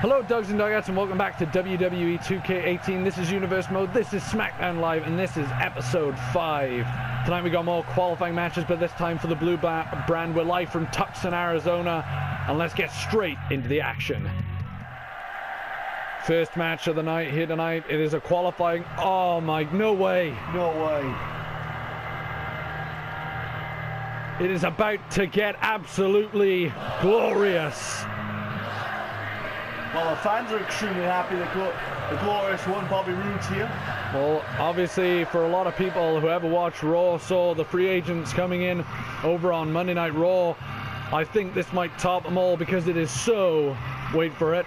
Hello Dogs and Dugouts and welcome back to WWE 2K18. This is Universe Mode, this is SmackDown Live, and this is episode 5. Tonight we got more qualifying matches, but this time for the blue brand. We're live from Tucson, Arizona, and let's get straight into the action. First match of the night here tonight. It is a qualifying. Oh my, no way. No way. It is about to get absolutely glorious. Well, the fans are extremely happy that the glorious one, Bobby Roode's here. Well, obviously, for a lot of people who ever watched Raw, saw the free agents coming in over on Monday Night Raw, I think this might top them all because it is so, wait for it,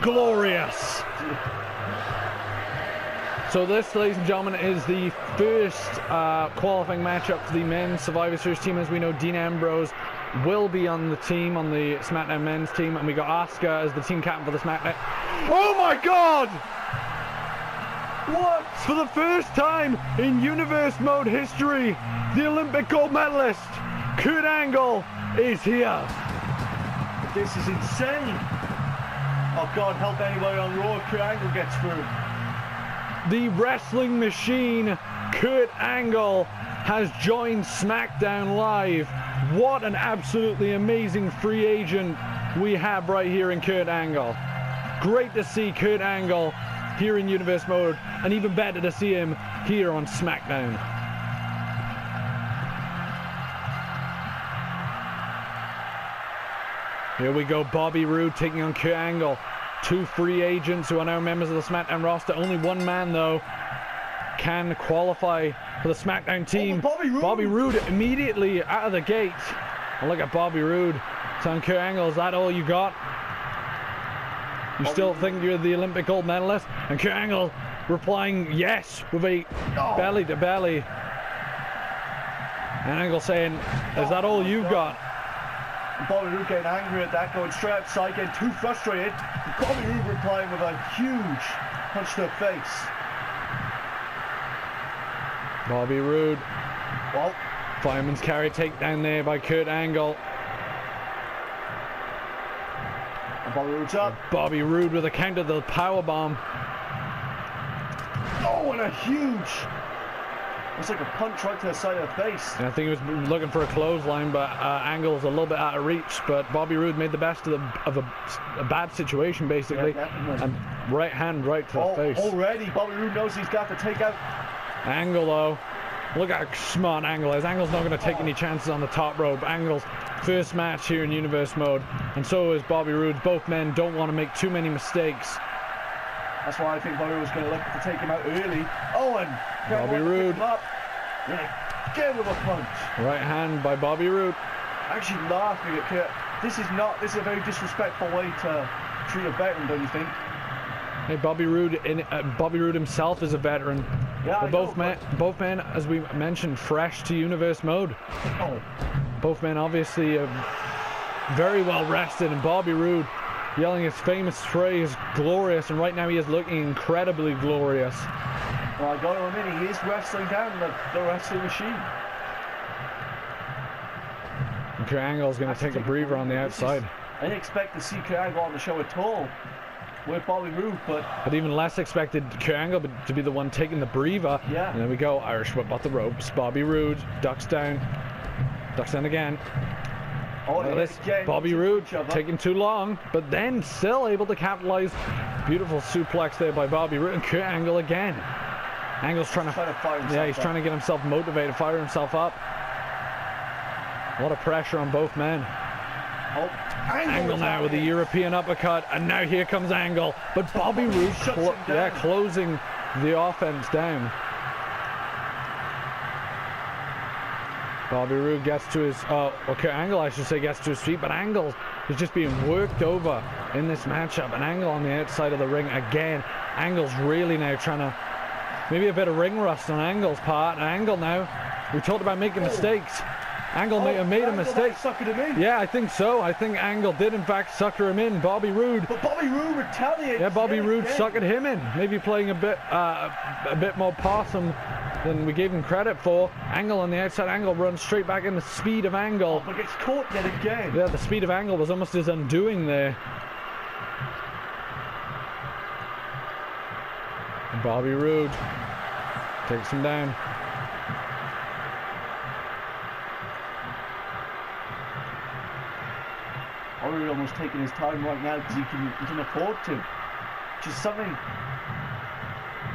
glorious. So this, ladies and gentlemen, is the first qualifying matchup for the men's Survivor Series team. As we know, Dean Ambrose will be on the team, on the SmackDown men's team, and we got Asuka as the team captain for the SmackDown. Oh my God! What? For the first time in Universe Mode history, the Olympic gold medalist, Kurt Angle, is here. This is insane. Oh God, help anybody on Raw if Kurt Angle gets through. The wrestling machine, Kurt Angle, has joined SmackDown Live. What an absolutely amazing free agent we have right here in Kurt Angle. Great to see Kurt Angle here in Universe Mode, and even better to see him here on SmackDown. Here we go, Bobby Roode taking on Kurt Angle. Two free agents who are now members of the SmackDown roster. Only one man, though, can qualify for the SmackDown team. Oh, Bobby Roode immediately out of the gate. And look at Bobby Roode telling Kurt Angle, is that all you got? You still think you're the Olympic gold medalist? And Kurt Angle replying yes with a belly to belly. And Angle saying, is that all you got? Bobby Roode getting angry at that, going straight outside, getting too frustrated. Bobby Roode replying with a huge punch to the face. Bobby Roode. Well, Fireman's carry takedown there by Kurt Angle. and Bobby Roode's up. Bobby Roode with a counter to the powerbomb. Oh, and a huge. It's like a punch right to the side of the face. And I think he was looking for a clothesline, but Angle's a little bit out of reach. But Bobby Roode made the best of a bad situation, basically. Yeah, and right hand right to the face. Already, Bobby Roode knows he's got to take out. Angle, though. Look how smart Angle is. Angle's not going to take any chances on the top rope. Angle's first match here in Universe Mode. And so is Bobby Roode. Both men don't want to make too many mistakes. That's why I think Bobby Roode's going to look to take him out early. Oh, and Bobby Roode. Yeah, get with a punch. Right hand by Bobby Roode. Actually laughing at Kurt. This is a very disrespectful way to treat a veteran, don't you think? Hey, Bobby Roode himself is a veteran. Yeah, both men, as we mentioned, fresh to Universe Mode. Oh. Both men obviously very well rested, and Bobby Roode yelling his famous phrase, glorious, and right now he is looking incredibly glorious. Well, I got to admit, he is wrestling down the wrestling machine. And Kurt Angle is going to take a breather on the outside. I didn't expect to see Kurt Angle on the show at all with Bobby Roode, but even less expected Kurt Angle to be the one taking the breather. Yeah. And there we go, Irish whip off the ropes. Bobby Roode ducks down again. oh, This Bobby Roode taking too long, but then still able to capitalize. Beautiful suplex there by Bobby Roode, and Kurt Angle again. Angle's trying to fire himself yeah, he's trying to get himself motivated, fire himself up. A lot of pressure on both men. Oh, Angle now with a European uppercut, and now here comes Angle, but Bobby Roode closing the offense down. Bobby Roode gets to his Angle, I should say, gets to his feet, but Angle is just being worked over in this matchup, and Angle on the outside of the ring again. Angle's really now trying to, maybe a bit of ring rust on Angle's part. And Angle now, we talked about making mistakes. Angle made a mistake. Suckered him in. Yeah, I think so. I think Angle did in fact sucker him in. Bobby Roode. But Bobby Roode retaliated. Yeah, Bobby Roode suckered him in. Maybe playing a bit more possum than we gave him credit for. Angle on the outside, Angle runs straight back in. The speed of Angle. Oh, but gets caught yet again. Yeah, the speed of Angle was almost his undoing there. And Bobby Roode takes him down. Bobby Roode almost taking his time right now because he can afford to. Which is something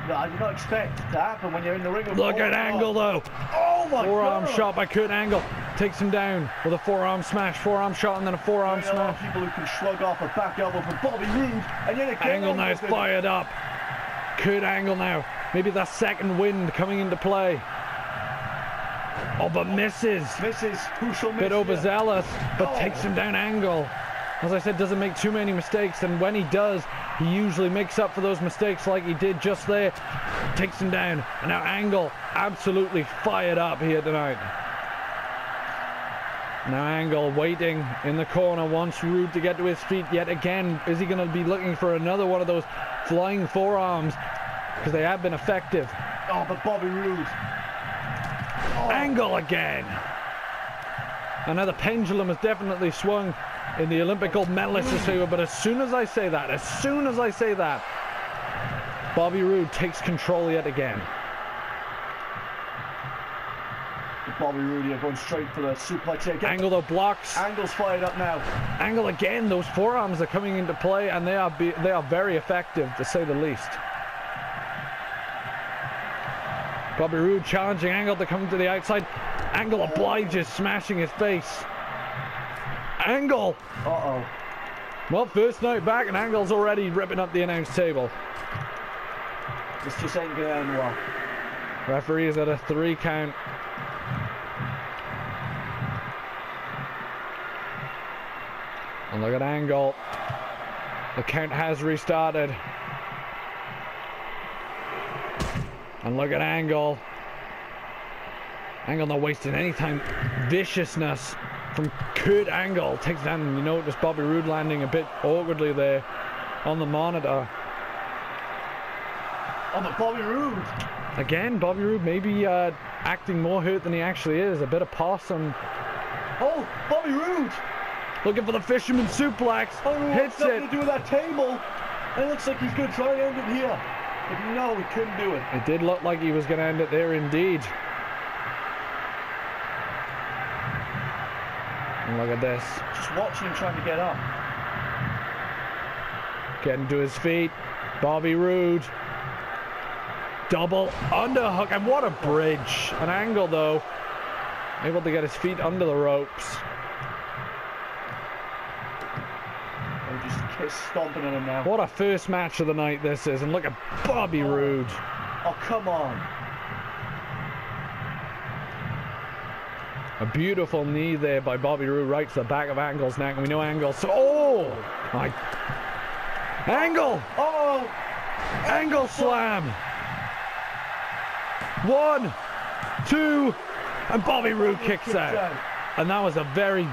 that I did not expect to happen when you're in the ring with Look at Angle though. Oh my Forearm God. shot by Kurt Angle. Takes him down with a forearm smash. Forearm shot and then a forearm There are a lot of smash. people who can shrug off a back elbow from Bobby Roode. And yet again, Angle now is fired up. Kurt Angle now. Maybe that second wind coming into play. Oh, but misses. Misses. Crucial miss. Bit overzealous, but Oh. takes him down. Angle, as I said, doesn't make too many mistakes, and when he does, he usually makes up for those mistakes like he did just there. Takes him down, and now Angle absolutely fired up here tonight. Now Angle waiting in the corner, wants Roode to get to his feet yet again. Is he going to be looking for another one of those flying forearms? Because they have been effective. Oh, but Bobby Roode. Oh. Angle again. And now the pendulum has definitely swung in the Olympic gold medalist's favor, but as soon as I say that, Bobby Roode takes control yet again. Bobby Roode here going straight for the suplex here. Angle though blocks. Angle's fired up now. Angle again. Those forearms are coming into play, and they are very effective, to say the least. Bobby Roode challenging Angle to come to the outside. Angle obliges, smashing his face. Angle. Uh-oh. Well, first night back, and Angle's already ripping up the announce table. This just ain't gonna end well. Referee is at a 3 count. And look at Angle. The count has restarted. And look at Angle. Angle not wasting any time. Viciousness from Kurt Angle. Takes down, you notice Bobby Roode landing a bit awkwardly there on the monitor. Oh, but Bobby Roode. Again, Bobby Roode maybe acting more hurt than he actually is. A bit of possum. Oh, Bobby Roode. Looking for the fisherman suplex. Hits Nothing it. to do with that table. And it looks like he's going to try and end it here. But no, he couldn't do it. It did look like he was going to end it there indeed. And look at this. Just watching him trying to get up. Getting to his feet. Bobby Roode. Double underhook. And what a bridge. An Angle though. Able to get his feet under the ropes. Just stomping on him now. What a first match of the night this is. And look at Bobby Roode. Oh, come on. A beautiful knee there by Bobby Roode right to the back of Angle's neck. And we know Angle. So, oh! My. Angle! Oh! Angle slam! 1, 2, and Bobby Roode kicks out. And that was a very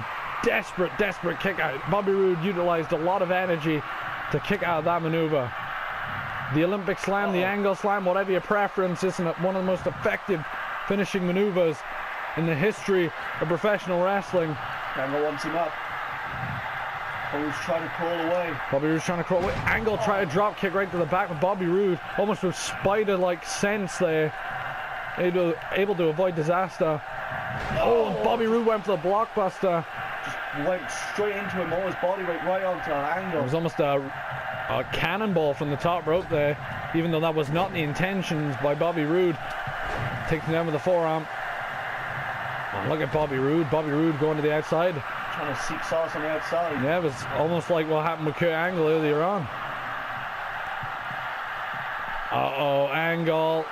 desperate kick out. Bobby Roode utilized a lot of energy to kick out of that maneuver. The Olympic slam, the Angle slam, whatever your preference, isn't it one of the most effective finishing maneuvers in the history of professional wrestling. Angle wants him up. Bobby's trying to crawl away. Bobby Roode's trying to crawl away. Angle tried a drop kick right to the back of Bobby Roode, almost with spider-like sense there. Able to avoid disaster. Oh, and Bobby Roode went for the blockbuster. Just went straight into him, all his body weight right onto Angle. It was almost a cannonball from the top rope there, even though that was not the intentions by Bobby Roode. Takes him down with the forearm. Oh, look at Bobby Roode. Bobby Roode going to the outside. Trying to seek sauce on the outside. Yeah, it was almost like what happened with Kurt Angle earlier on. Uh-oh, Angle.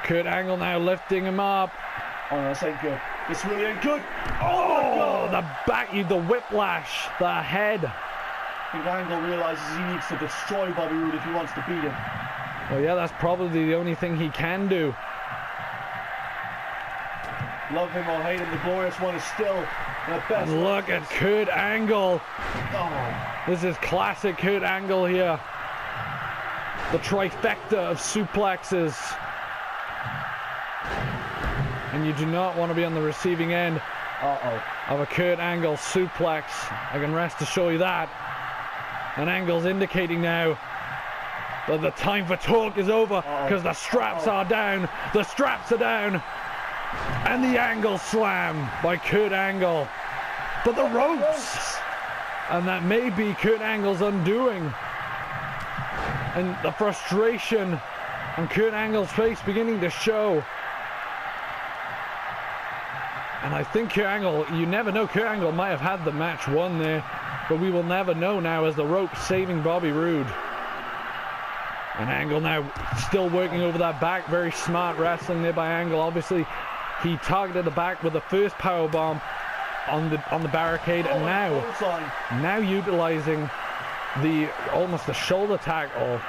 Kurt Angle now lifting him up. Oh, this ain't good. This really ain't good. Oh, the back, the whiplash, the head. I think Angle realizes he needs to destroy Bobby Roode if he wants to beat him. Well, yeah, that's probably the only thing he can do. Love him or hate him, the glorious one is still the best. And look at Kurt Angle. Oh. This is classic Kurt Angle here. The trifecta of suplexes. And you do not want to be on the receiving end of a Kurt Angle suplex. I can rest assure you that. And Angle's indicating now that the time for talk is over because the straps are down. The straps are down. And the Angle slam by Kurt Angle. But the ropes! And that may be Kurt Angle's undoing. And the frustration on Kurt Angle's face beginning to show. And I think Kurt Angle, you never know, Kurt Angle might have had the match won there, but we will never know now as the rope saving Bobby Roode. And Angle now still working over that back, very smart wrestling there by Angle. Obviously, he targeted the back with the first powerbomb on the barricade, and now utilizing almost the shoulder tackle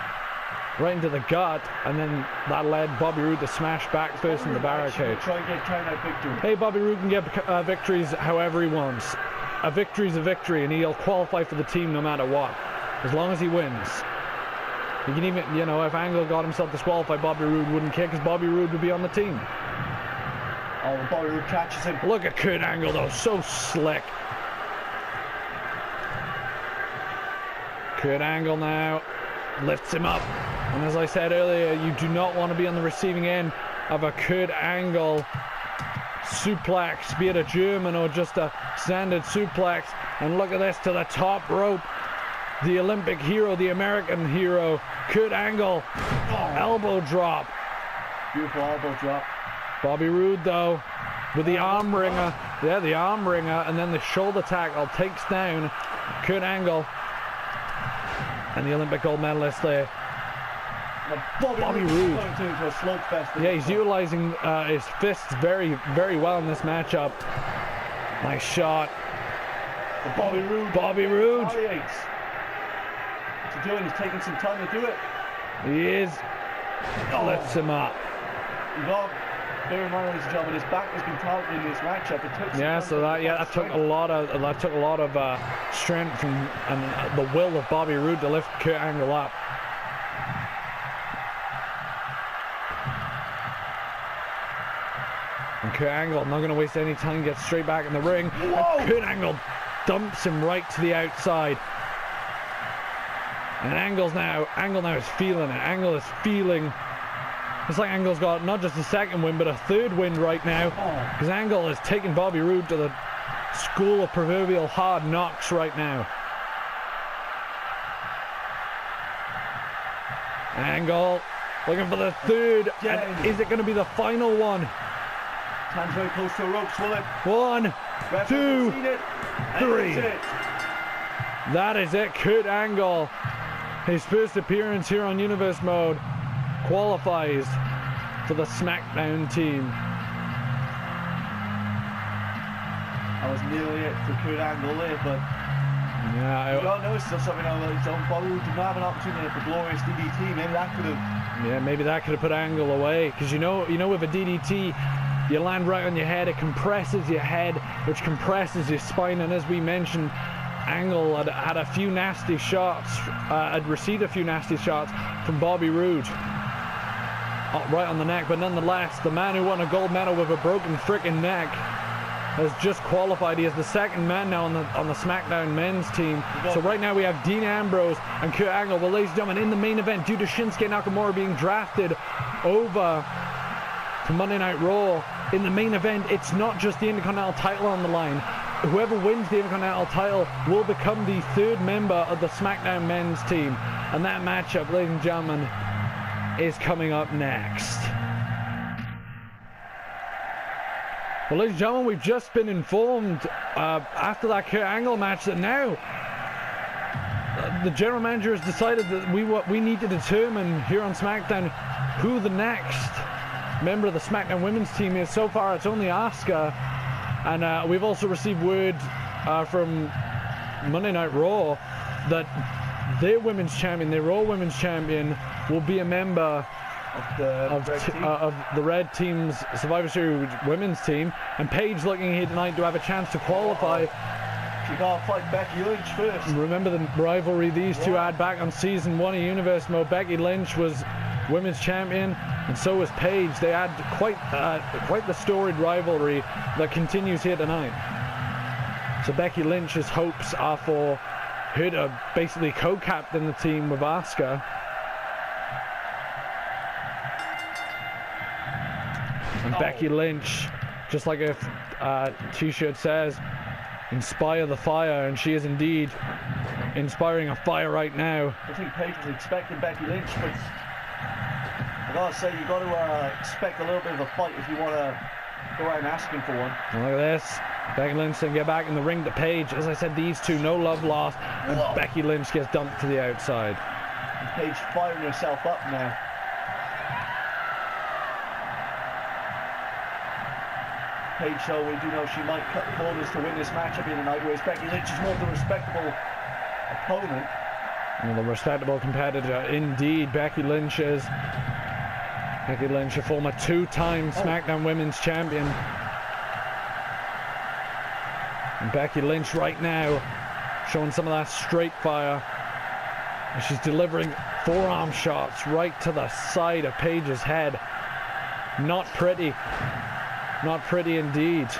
right into the gut, and then that led Bobby Roode to smash back first in the barricade. Try and get count out victory. Hey, Bobby Roode can get victories however he wants. A victory's a victory, and he'll qualify for the team no matter what, as long as he wins. He can even, you know, if Angle got himself disqualified, Bobby Roode wouldn't care because Bobby Roode would be on the team. Oh, Bobby Roode catches him. Look at Kurt Angle though, so slick. Kurt Angle now lifts him up. And as I said earlier, you do not want to be on the receiving end of a Kurt Angle suplex, be it a German or just a standard suplex. And look at this, to the top rope. The Olympic hero, the American hero, Kurt Angle. Elbow drop. Beautiful elbow drop. Bobby Roode though, with the arm wringer. Yeah, the arm wringer, and then the shoulder tackle takes down Kurt Angle. And the Olympic gold medalist there. Bobby Roode. Yeah, he's utilizing his fists very, very well in this matchup. Nice shot. Bobby Roode. Bobby Roode. What's he doing? He's taking some time to do it. He is. Lifts him up. Bear in mind, ladies and gentlemen, his back has been targeted in this matchup. It took that took a lot of strength and the will of Bobby Roode to lift Kurt Angle up. And Kurt Angle not going to waste any time, gets straight back in the ring. And Kurt Angle dumps him right to the outside. And Angle now is feeling it. Angle is feeling. It's like Angle's got not just a second win, but a third win right now. Because Angle is taking Bobby Roode to the school of proverbial hard knocks right now. Angle looking for the third. And is it going to be the final one? Hands very close to the ropes, will it? 1, 2, 3. That is it. Kurt Angle, his first appearance here on Universe Mode, qualifies for the SmackDown team. That was nearly it for Kurt Angle there, but yeah, we all know still something on his own. Bobby didn't have an opportunity for glorious DDT. Maybe that could have. Yeah, maybe that could have put Angle away, because you know with a DDT, you land right on your head. It compresses your head, which compresses your spine, and as we mentioned, Angle had a few nasty shots, had received a few nasty shots from Bobby Roode. Right on the neck, but nonetheless, the man who won a gold medal with a broken frickin' neck has just qualified. He is the second man now on the SmackDown men's team. So right now we have Dean Ambrose and Kurt Angle. Well, ladies and gentlemen, in the main event, due to Shinsuke Nakamura being drafted over to Monday Night Raw, in the main event, it's not just the Intercontinental title on the line. Whoever wins the Intercontinental title will become the third member of the SmackDown men's team. And that matchup, ladies and gentlemen, is coming up next. Well, ladies and gentlemen, we've just been informed after that Kurt Angle match that now the general manager has decided that we need to determine here on SmackDown who the next member of the SmackDown women's team is. So far, it's only Asuka, and we've also received word from Monday Night Raw that their women's champion, their Raw women's champion, will be a member of the Red Team's Survivor Series women's team. And Paige looking here tonight to have a chance to qualify. She got to fight Becky Lynch first. Remember the rivalry these two had back on season 1 of Universe Mode. Becky Lynch was Women's champion, and so is Paige. They had quite the storied rivalry that continues here tonight. So Becky Lynch's hopes are for her to basically co-captain the team with Asuka. And Becky Lynch, just like a t-shirt says, inspire the fire, and she is indeed inspiring a fire right now. I think Paige was expecting Becky Lynch, but I gotta say, you got to expect a little bit of a fight if you want to go out and asking for one. And look at this. Becky Lynch can get back in the ring to Paige. As I said, these two, no love lost, and Becky Lynch gets dumped to the outside. And Paige firing herself up now. Paige, though, we do know she might cut corners to win this matchup in the night, whereas Becky Lynch is more of the respectable opponent. Well, the respectable competitor indeed. Becky Lynch is. Becky Lynch, a former two-time SmackDown Women's Champion. And Becky Lynch right now showing some of that straight fire. And she's delivering forearm shots right to the side of Paige's head. Not pretty. Not pretty indeed.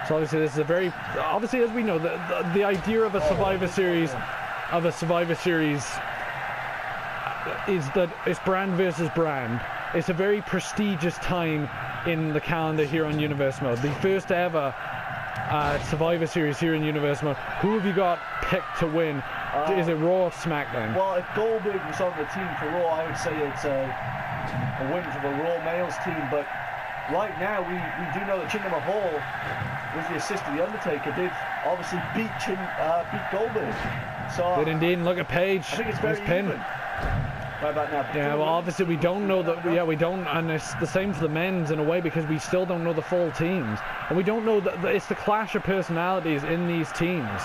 So obviously this is a very, obviously as we know, the idea of a Survivor Series, is that it's brand versus brand. It's a very prestigious time in the calendar here on Universe Mode. The first ever Survivor Series here in Universe Mode. Who have you got picked to win? Is it Raw or SmackDown? Well, if Goldberg was on the team for Raw, I would say it's a win for the Raw males team, but right now, we do know that Jinder Mahal, with the assist of The Undertaker, did obviously beat Goldberg. So did indeed. Look at Paige. I think it's very even. Right about now. Yeah, well, obviously we don't know that. Yeah, we don't, and it's the same for the men's in a way because we still don't know the full teams, and we don't know that it's the clash of personalities in these teams.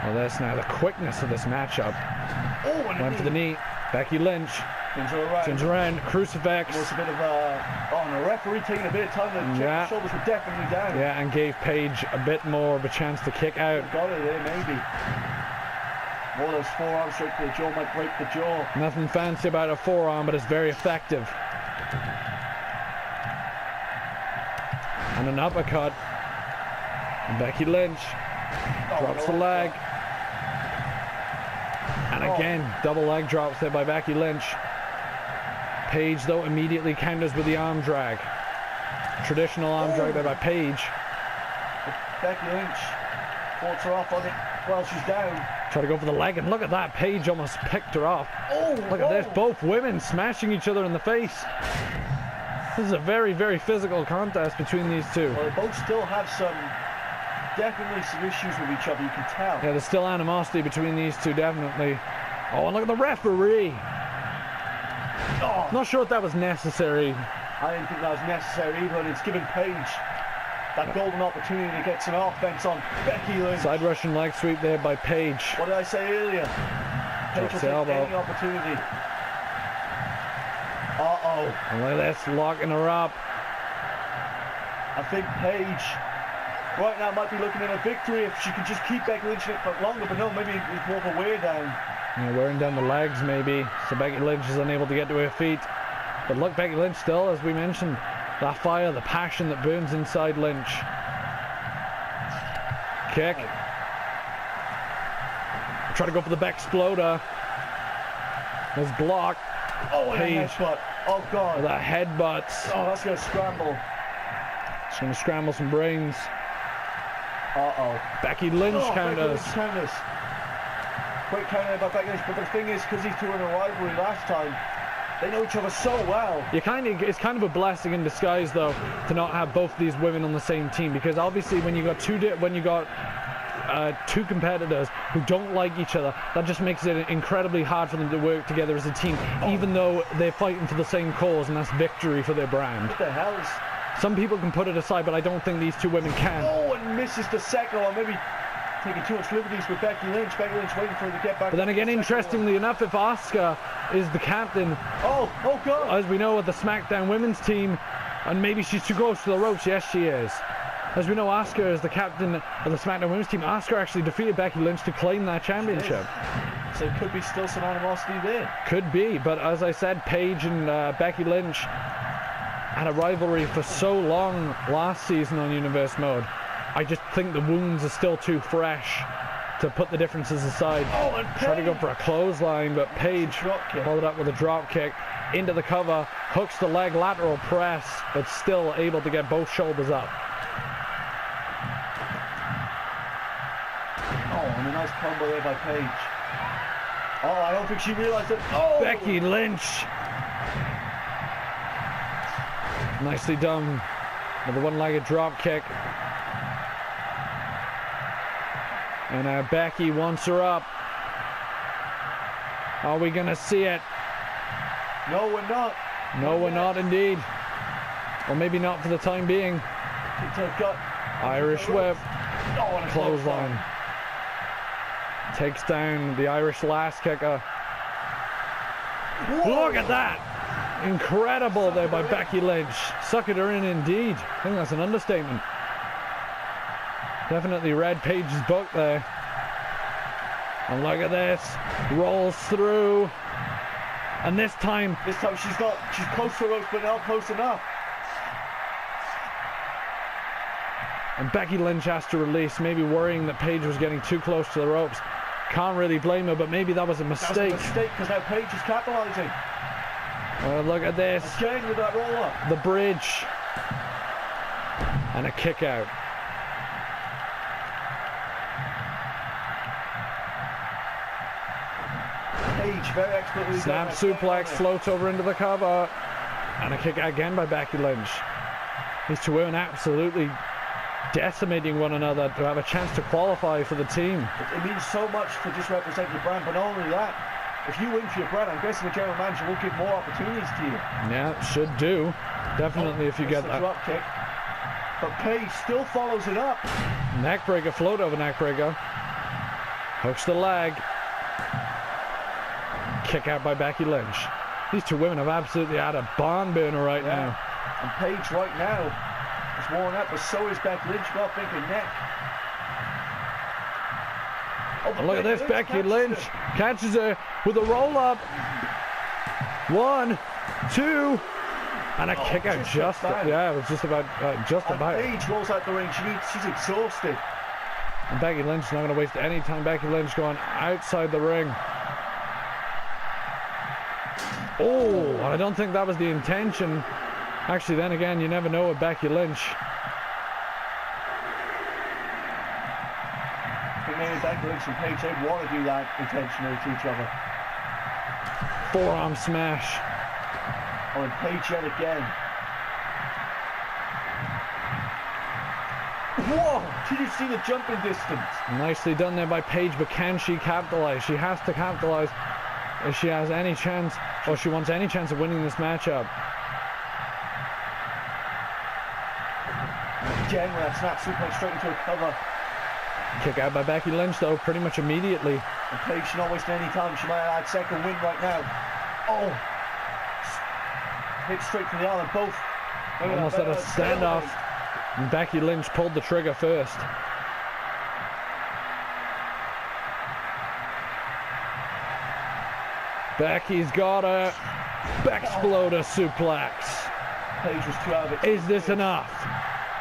Well, that's now the quickness of this matchup. Oh, and went for the knee. Becky Lynch. Turns around, crucifix. There's a bit of and the referee taking a bit of time to check the shoulders were definitely down. Yeah, and gave Paige a bit more of a chance to kick out. Got it there, maybe. One of those forearms straight to the jaw might break the jaw. Nothing fancy about a forearm, but it's very effective. And an uppercut. And Becky Lynch drops the leg. And again, double leg drops there by Becky Lynch. Paige, though, immediately counters with the arm drag. Traditional arm drag there by Paige. Becky Lynch fought her off on it while she's down. Try to go for the leg, and look at that. Paige almost picked her off. Look at this. Both women smashing each other in the face. This is a very, very physical contest between these two. Well, they both still have definitely some issues with each other, you can tell. Yeah, there's still animosity between these two, definitely. Oh, and look at the referee. Not sure if that was necessary. I didn't think that was necessary either, and it's given Paige that golden opportunity to get some offense on Becky Lynch. Side Russian leg sweep there by Paige. What did I say earlier? Paige will take any opportunity. And look at this, locking her up. I think Paige right now might be looking at a victory if she could just keep Becky Lynch in it for longer, but no, maybe it's more of a wear down. Yeah, wearing down the legs maybe, so Becky Lynch is unable to get to her feet. But look, Becky Lynch still, as we mentioned, that fire, the passion that burns inside Lynch. Kick. Try to go for the back exploder. There's block. And a headbutt. Oh, God. That headbutts. Oh, that's going to scramble. It's going to scramble some brains. Becky Lynch counters. Great counter by Becky Lynch, but the thing is, because these two were in a rivalry last time, they know each other so well. It's kind of a blessing in disguise, though, to not have both these women on the same team, because obviously when you got two competitors who don't like each other, that just makes it incredibly hard for them to work together as a team, even though they're fighting for the same cause, and that's victory for their brand. What the hell is... Some people can put it aside, but I don't think these two women can. And misses the second one, maybe taking too much liberties with Becky Lynch. Becky Lynch waiting for her to get back. But then again, interestingly enough, if Asuka is the captain, oh God, as we know with the SmackDown women's team, and maybe she's too close to the ropes. Yes, she is. As we know, Asuka is the captain of the SmackDown women's team. Asuka actually defeated Becky Lynch to claim that championship. So it could be still some animosity there. Could be, but as I said, Paige and Becky Lynch had a rivalry for so long last season on Universe Mode. I just think the wounds are still too fresh to put the differences aside. Oh, and Tried to go for a clothesline, but Paige followed up with a drop kick into the cover, hooks the leg, lateral press, but still able to get both shoulders up. Oh, and a nice combo there by Paige. Oh, I don't think she realized it. Oh! Becky Lynch. Nicely done with the one-legged drop kick. And Becky wants her up. Are we going to see it? No, we're not. No, we're not indeed. Or maybe not for the time being. Irish whip. Oh, and a Clothesline. Takes down the Irish last kicker. Whoa. Look at that. Incredible there by Becky Lynch. Suckered her in indeed. I think that's an understatement. Definitely read Paige's book there. And look at this. Rolls through. And this time she's close to the ropes, but not close enough. and Becky Lynch has to release, maybe worrying that Paige was getting too close to the ropes. Can't really blame her, but maybe that was a mistake. That was a mistake, because now Paige is capitalizing. Look at this. Again with that roll up. The bridge. And a kick out. Paige very expertly. Snap suplex, floats over into the cover. And a kick out again by Becky Lynch. These two women absolutely decimating one another to have a chance to qualify for the team. It means so much to just represent your brand, but not only that, if you win for your brand, I'm guessing the general manager will give more opportunities to you. Yeah, should do. Definitely if you get that. Drop kick. But Paige still follows it up. Neckbreaker, float over neckbreaker. Hooks the leg. Kick out by Becky Lynch. These two women have absolutely had a barn burner right now. And Paige right now is worn out, but so is Becky Lynch. Got bigger neck. Oh, look at this, Becky Lynch catches her with a roll up. 1, 2, and a kick out just yeah, it was just about Paige rolls out the ring. She's exhausted. And Becky Lynch not going to waste any time. Becky Lynch going outside the ring. Oh, I don't think that was the intention. Actually, then again, you never know with Becky Lynch. Maybe Becky Lynch and Paige, they want to do that intentionally to each other. Forearm smash. Oh, and Paige yet again. Whoa! Did you see the jumping distance? Nicely done there by Paige, but can she capitalize? She has to capitalize if she has any chance, or she wants any chance of winning this matchup. Again with that snap suplex straight into a cover. Kick out by Becky Lynch though, pretty much immediately. And Paige should not waste any time. She might have had second win right now. Oh! Hit straight to the arm. Both. Almost at a standoff. And Becky Lynch pulled the trigger first. Becky's got a Bexploder suplex. Paige was too out of it. Is this enough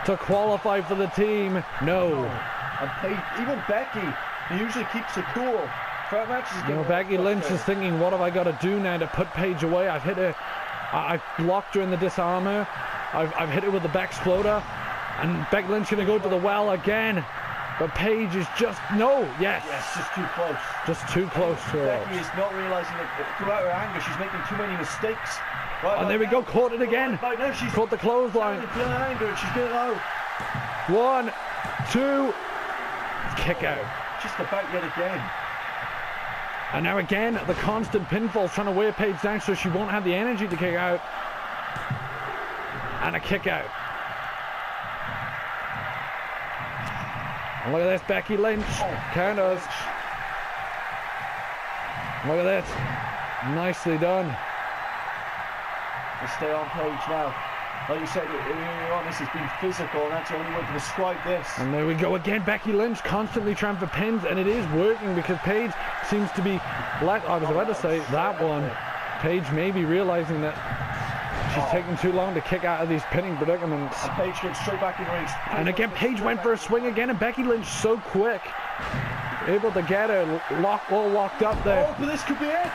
to qualify for the team? No. And Paige, even Becky, who usually keeps it cool. For matches, you know, Becky Lynch is thinking, what have I got to do now to put Paige away? I've hit her. I've blocked her in the disarmer. I've hit her with the Bexploder. And Becky Lynch going to go to the well again. But Paige is just, yes, just too close. Just too close to her. Becky is not realizing that throughout her anger, she's making too many mistakes. Right, and there we go, caught it again. Right now she's caught the clothesline. Anger and she's getting low. 1, 2, kick out. Just about yet again. And now again, the constant pinfall trying to wear Paige down so she won't have the energy to kick out. And a kick out. And look at this, Becky Lynch counters. Look at this, nicely done. Let's stay on Paige now. Like you said earlier on, this has been physical, and that's the only way to describe this. And there we go again. Becky Lynch constantly trying for pins, and it is working because Paige seems to be. I was about to say that one. Paige may be realizing that she's taking too long to kick out of these pinning predicaments. And Paige gets straight back in range. And again, Paige went for a swing again, and Becky Lynch so quick, able to get her all locked up there. Oh, but this could be it.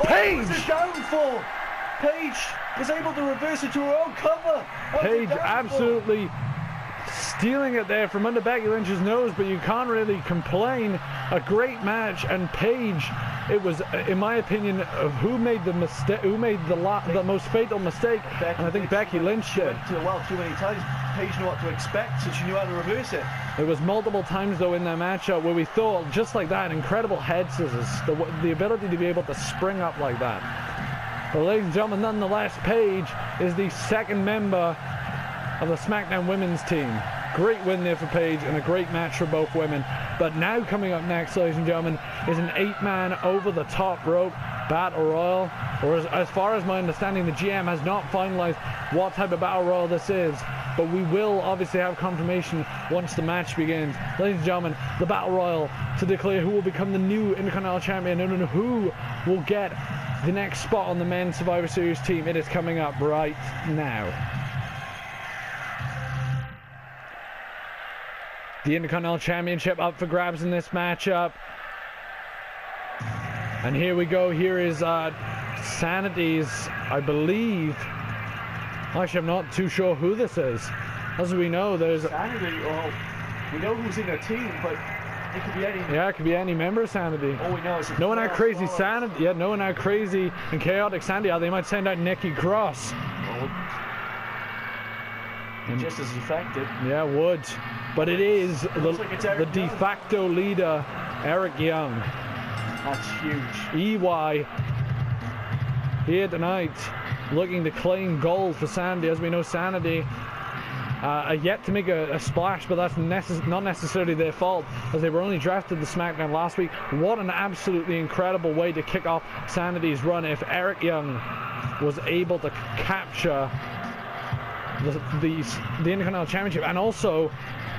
Paige! Oh, downfall. Paige is able to reverse it to her own cover. Paige absolutely stealing it there from under Becky Lynch's nose, but you can't really complain. A great match, and Paige, it was, in my opinion, who made the mistake, who made the most fatal mistake, and I think Becky Lynch did. She went well too many times. Paige knew what to expect, so she knew how to reverse it. It was multiple times though in that matchup where we thought, just like that, incredible head scissors, the ability to be able to spring up like that. But ladies and gentlemen, nonetheless, Paige is the second member of the SmackDown women's team. Great win there for Paige and a great match for both women. But now coming up next, ladies and gentlemen, is an 8-man over the top rope battle royal. Or as far as my understanding, the GM has not finalized what type of battle royal this is. But we will obviously have confirmation once the match begins. Ladies and gentlemen, the battle royal to declare who will become the new Intercontinental Champion and who will get the next spot on the men's Survivor Series team. It is coming up right now. The Intercontinental Championship up for grabs in this matchup. And here we go. Here is Sanity's, I believe. Actually, I'm not too sure who this is. As we know, there's... Sanity, well, we know who's in the team, but it could be any... Yeah, it could be any member of Sanity. All we know is... Knowing how crazy Sanity... Yeah, knowing how crazy and chaotic Sanity are, they might send out Nikki Cross. Just as effective. Yeah, would. But it is the de facto leader, Eric Young. That's huge. EY here tonight, looking to claim gold for Sanity. As we know, Sanity are yet to make a splash, but that's not necessarily their fault, as they were only drafted to SmackDown last week. What an absolutely incredible way to kick off Sanity's run if Eric Young was able to capture the Intercontinental Championship and also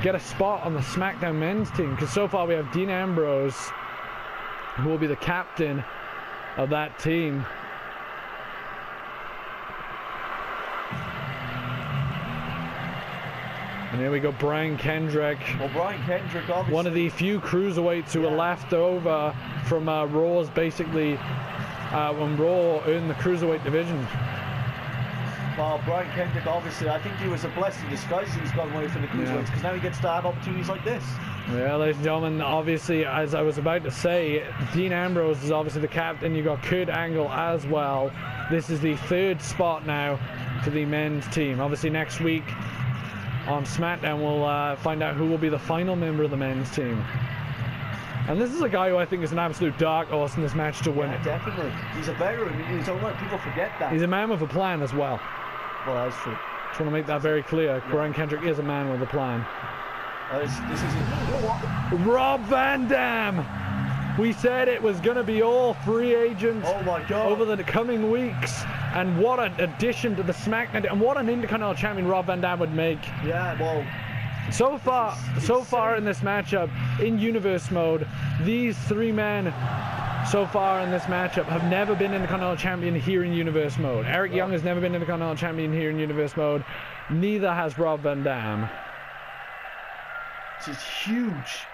get a spot on the SmackDown men's team, because so far we have Dean Ambrose, who will be the captain of that team. And here we go, Brian Kendrick. Well, Brian Kendrick, obviously, one of the few cruiserweights who were left over from Raw's, basically, when Raw earned the cruiserweight division. Well, Brian Kendrick, obviously, I think he was a blessing in disguise. He's gone away from the cruiserweights, because now he gets to have opportunities like this. Yeah, ladies and gentlemen, obviously, as I was about to say, Dean Ambrose is obviously the captain. You got Kurt Angle as well. This is the third spot now for the men's team. Obviously, next week on SmackDown, we'll find out who will be the final member of the men's team. And this is a guy who I think is an absolute dark horse in this match to win it. Definitely. He's a veteran. He's all right. People forget that. He's a man with a plan as well. Well, that's true. Just want to make that very clear. Yeah. Brian Kendrick is a man with a plan. This is Rob Van Dam! We said it was going to be all free agents over the coming weeks. And what an addition to the SmackDown. And what an Intercontinental Champion Rob Van Dam would make. Yeah, well... So far in this matchup, in Universe mode, these three men so far in this matchup have never been Intercontinental Champion here in Universe mode. Eric Young has never been Intercontinental Champion here in Universe mode. Neither has Rob Van Dam. This is huge.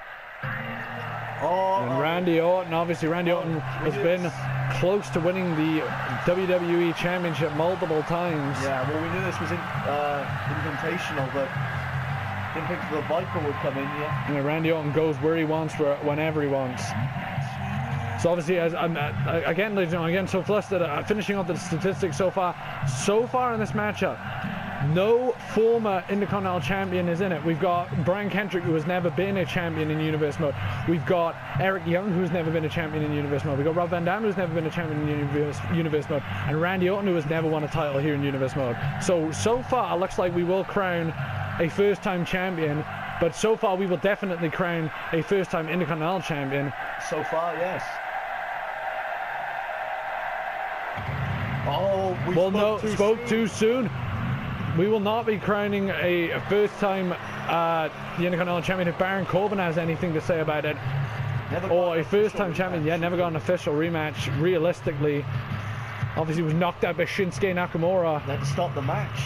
And Randy Orton, obviously Randy Orton has been close to winning the WWE Championship multiple times. Yeah, well, we knew this was invitational, but didn't think the Viper would come in yet. You know, Randy Orton goes where he wants, whenever he wants. So obviously, as again, ladies and gentlemen, again, so flustered. Finishing off the statistics so far in this matchup, no former Intercontinental Champion is in it. We've got Brian Kendrick, who has never been a champion in Universe mode. We've got Eric Young, who's never been a champion in Universe mode. We've got Rob Van Dam, who's never been a champion in Universe mode. And Randy Orton, who has never won a title here in Universe mode. So far, it looks like we will crown a first-time champion, but so far we will definitely crown a first-time Intercontinental Champion. So far, yes. Oh, we spoke too soon. We will not be crowning a first-time the Intercontinental Champion if Baron Corbin has anything to say about it. Or a first-time champion, yeah, never got an official rematch. Realistically, obviously was knocked out by Shinsuke Nakamura. Let's stop the match.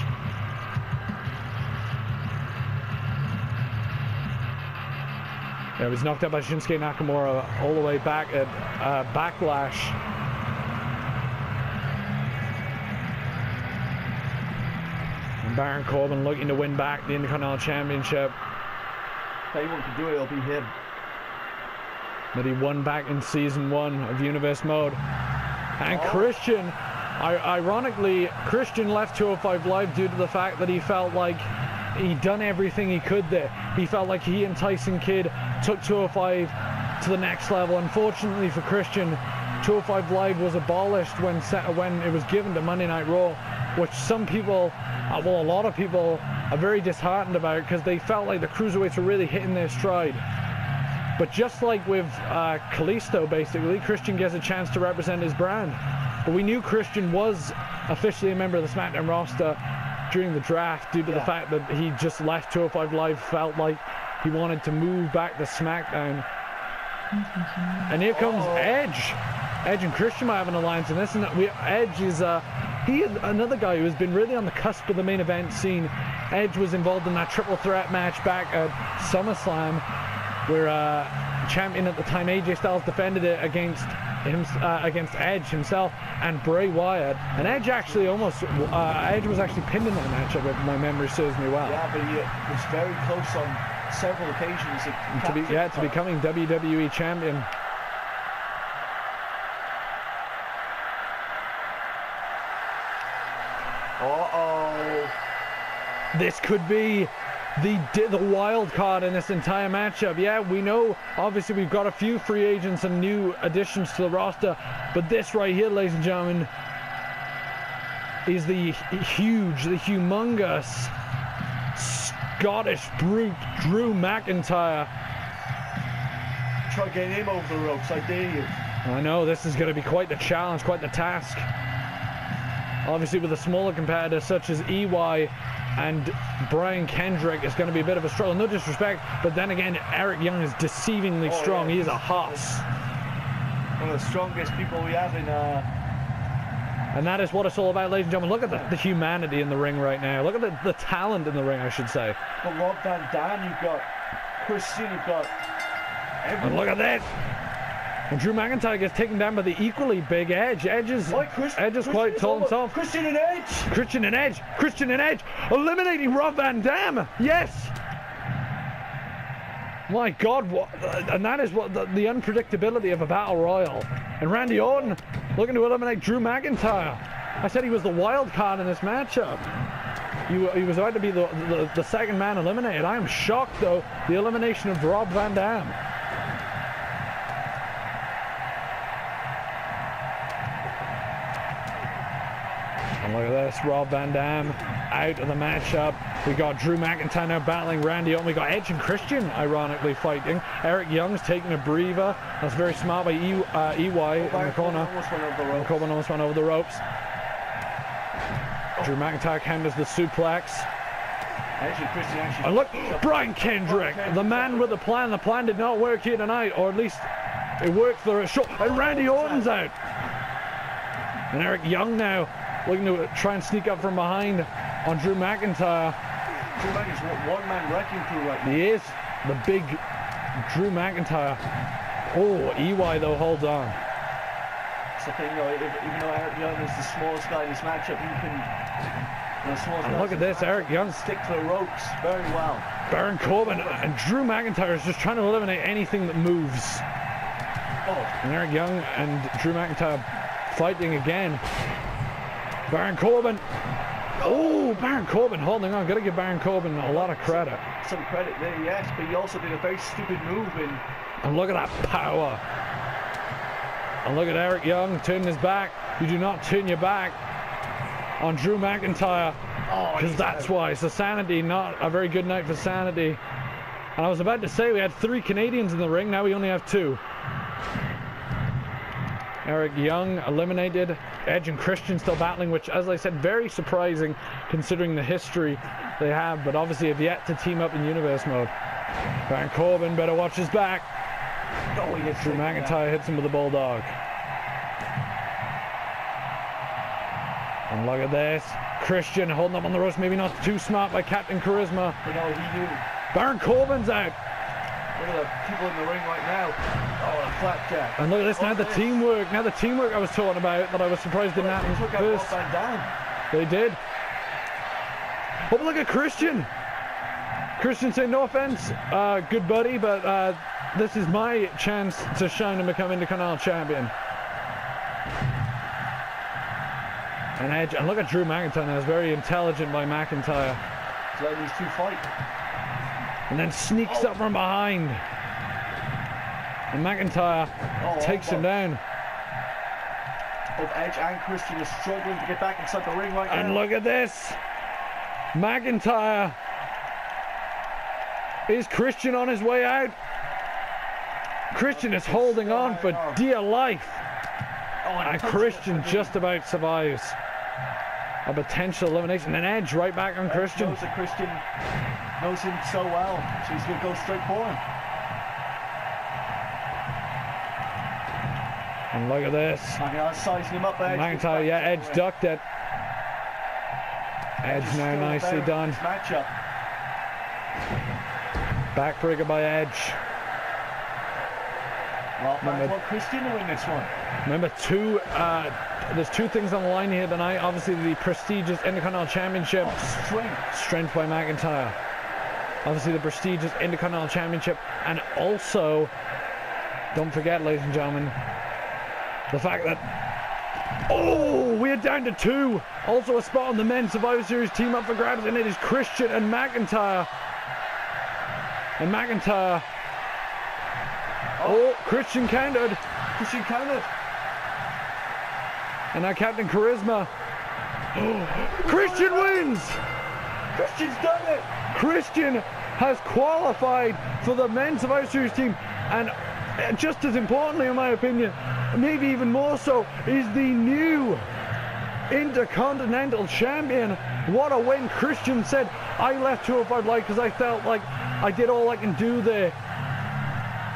Yeah, he was knocked out by Shinsuke Nakamura all the way back at Backlash. And Baron Corbin looking to win back the Intercontinental Championship. If anyone can do it, it'll be him. That he won back in Season 1 of Universe Mode. And Christian, ironically, Christian left 205 Live due to the fact that he felt like he'd done everything he could there. He felt like he and Tyson Kidd took 205 to the next level. Unfortunately for Christian, 205 Live was abolished when it was given to Monday Night Raw, which some people, well, a lot of people are very disheartened about because they felt like the cruiserweights were really hitting their stride. But just like with Kalisto, basically, Christian gets a chance to represent his brand. But we knew Christian was officially a member of the SmackDown roster during the draft due to the fact that he just left 205 Live, felt like he wanted to move back to SmackDown. And here comes Edge. Edge and Christian might have an alliance in this, and Edge is he is another guy who has been really on the cusp of the main event scene. Edge was involved in that triple threat match back at SummerSlam, where champion at the time AJ Styles defended it against Edge himself and Bray Wyatt, and Edge actually Edge was actually pinned in that matchup if my memory serves me well. Yeah, but he was very close on several occasions to becoming WWE champion. This could be the wild card in this entire matchup. Yeah, we know obviously we've got a few free agents and new additions to the roster, but this right here, ladies and gentlemen, is the humongous Scottish brute Drew McIntyre. Try getting him over the ropes, I dare you. I know, this is going to be quite the challenge, quite the task. Obviously with the smaller competitors such as EY and Brian Kendrick, is going to be a bit of a struggle. No disrespect, but then again, Eric Young is deceivingly strong. Yeah. He is a hoss. One of the strongest people we have in... And that is what it's all about, ladies and gentlemen. Look at the humanity in the ring right now. Look at the talent in the ring, I should say. But Rob Van Dam, you've got Christian, you've got everyone. And look at this. And Drew McIntyre gets taken down by the equally big Edge. Edge is quite tall himself. Christian and Edge! Christian and Edge eliminating Rob Van Dam. Yes! My God, and that is what the unpredictability of a battle royal. And Randy Orton looking to eliminate Drew McIntyre. I said he was the wild card in this matchup. He was about to be the second man eliminated. I am shocked, though, the elimination of Rob Van Dam. And look at this, Rob Van Dam out of the matchup. We got Drew McIntyre now battling Randy Orton. We got Edge and Christian, ironically, fighting. Eric Young's taking a breather. That's very smart by EY in the corner. Corbin almost went over the ropes. Drew McIntyre counters the suplex. And look, Brian Kendrick, the man with the plan. The plan did not work here tonight, or at least it worked for a short. And Randy Orton's out. And Eric Young now looking to try and sneak up from behind on Drew McIntyre. Drew McIntyre's one-man wrecking crew right now. He is the big Drew McIntyre. Oh, EY though holds on. It's the thing though, even though Eric Young is the smallest guy in this matchup, he can... And look at this, Eric Young stick to the ropes very well. Baron Corbin and Drew McIntyre is just trying to eliminate anything that moves. And Eric Young and Drew McIntyre fighting again. Baron Corbin. Oh, Baron Corbin holding on. Got to give Baron Corbin a lot of credit. Some credit there, yes, but he also did a very stupid move in. And look at that power. And look at Eric Young turning his back. You do not turn your back on Drew McIntyre, because that's why. It's a Sanity, not a very good night for Sanity. And I was about to say we had 3 Canadians in the ring, now we only have 2. Eric Young eliminated. Edge and Christian still battling, which, as I said, very surprising considering the history they have, but obviously have yet to team up in universe mode. Baron Corbin better watch his back. Oh, he hits Drew McIntyre hits him with a bulldog. And look at this. Christian holding up on the ropes, maybe not too smart by Captain Charisma. But no, he knew. Baron Corbin's out. Look at the people in the ring right now. Oh, a flapjack. And look at this, now the teamwork. Now the teamwork I was talking about that I was surprised didn't happen Took out first. Rob Van Dam. They did. Oh, but look at Christian. Christian saying, no offense, good buddy, but this is my chance to shine and become Intercontinental Champion. And Edge, and look at Drew McIntyre now, it's very intelligent by McIntyre. He's letting these two fight. And then sneaks up from behind. And McIntyre takes him down. Both Edge and Christian are struggling to get back inside the ring right now. And look at this. McIntyre. Is Christian on his way out? Christian is holding on for dear life. And Christian just about survives a potential elimination. And Edge right back on Christian. Knows that Christian knows him so well, so he's going to go straight for him. And look at this. McIntyre sizing him up. Edge. McIntyre, yeah, Edge ducked it. Edge now nicely done. Matchup. Backbreaker by Edge. Well, I want Christian to win this one. Remember, there's two things on the line here tonight. Obviously, the prestigious Intercontinental Championship. Strength by McIntyre. Obviously, the prestigious Intercontinental Championship. And also, don't forget, ladies and gentlemen, the fact that... Oh, we're down to 2. Also a spot on the men's Survivor Series team up for grabs, and it is Christian and McIntyre. And McIntyre... Oh, Christian countered. Christian countered. And now Captain Charisma. Christian wins! Christian's done it! Christian has qualified for the men's Survivor Series team, and just as importantly, in my opinion, maybe even more so, is the new Intercontinental Champion. What a win. Christian said, I left 205 Live because I felt like I did all I can do there.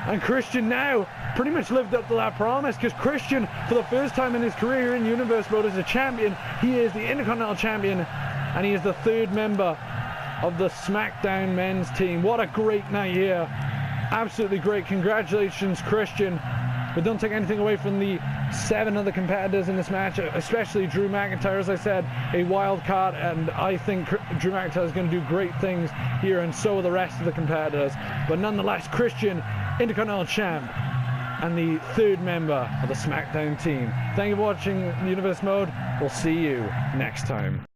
And Christian now pretty much lived up to that promise, because Christian, for the first time in his career in Universe Mode as a champion, he is the Intercontinental Champion, and he is the 3rd member of the SmackDown men's team. What a great night here. Absolutely great. Congratulations, Christian. But don't take anything away from the 7 other competitors in this match, especially Drew McIntyre. As I said, a wild card, and I think Drew McIntyre is going to do great things here, and so are the rest of the competitors. But nonetheless, Christian, Intercontinental Champ, and the 3rd member of the SmackDown team. Thank you for watching Universe Mode. We'll see you next time.